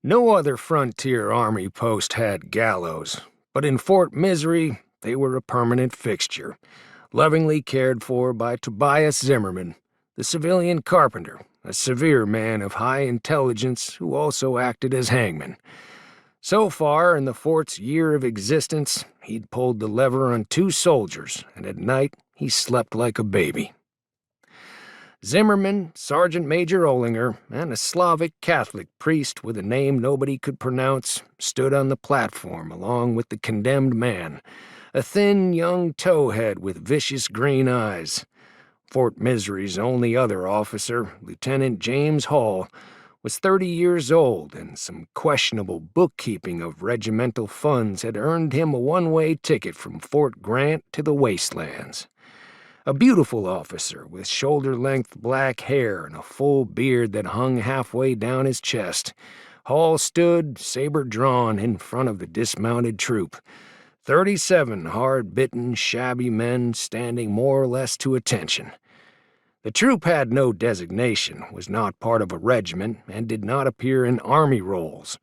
No other frontier army post had gallows, but in Fort Misery, they were a permanent fixture, lovingly cared for by Tobias Zimmerman, the civilian carpenter, a severe man of high intelligence who also acted as hangman. So far in the fort's year of existence, he'd pulled the lever on 2 soldiers, and at night he slept like a baby. Zimmerman, Sergeant Major Olinger, and a Slavic Catholic priest with a name nobody could pronounce stood on the platform along with the condemned man, a thin young towhead with vicious green eyes. Fort Misery's only other officer, Lieutenant James Hall, was 30 years old, and some questionable bookkeeping of regimental funds had earned him a one-way ticket from Fort Grant to the wastelands. A beautiful officer with shoulder-length black hair and a full beard that hung halfway down his chest, Hall stood, saber drawn, in front of the dismounted troop. 37 hard-bitten, shabby men standing more or less to attention. The troop had no designation, was not part of a regiment, and did not appear in army rolls.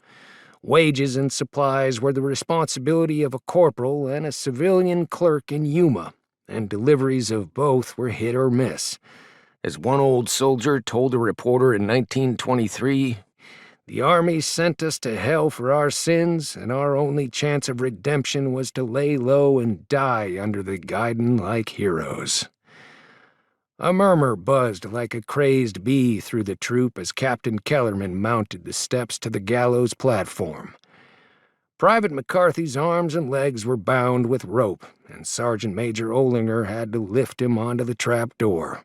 Wages and supplies were the responsibility of a corporal and a civilian clerk in Yuma, and deliveries of both were hit or miss. As one old soldier told a reporter in 1923, "The Army sent us to hell for our sins, and our only chance of redemption was to lay low and die under the guidon like heroes." A murmur buzzed like a crazed bee through the troop as Captain Kellerman mounted the steps to the gallows platform. Private McCarthy's arms and legs were bound with rope, and Sergeant Major Olinger had to lift him onto the trap door.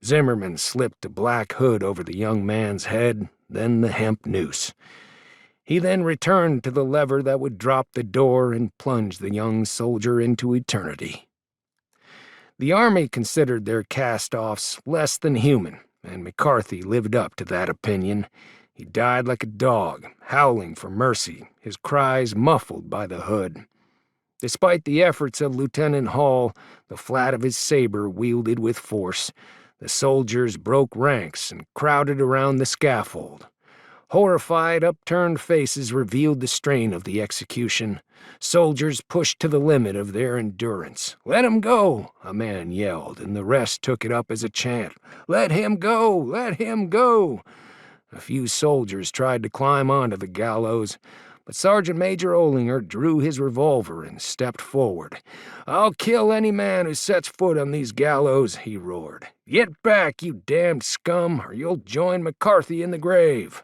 Zimmerman slipped a black hood over the young man's head, then the hemp noose. He then returned to the lever that would drop the door and plunge the young soldier into eternity. The Army considered their cast-offs less than human, and McCarthy lived up to that opinion. He died like a dog, howling for mercy, his cries muffled by the hood. Despite the efforts of Lieutenant Hall, the flat of his saber wielded with force, the soldiers broke ranks and crowded around the scaffold. Horrified, upturned faces revealed the strain of the execution. Soldiers pushed to the limit of their endurance. "Let him go," a man yelled, and the rest took it up as a chant. "Let him go! Let him go!" A few soldiers tried to climb onto the gallows, but Sergeant Major Olinger drew his revolver and stepped forward. "I'll kill any man who sets foot on these gallows," he roared. "Get back, you damned scum, or you'll join McCarthy in the grave."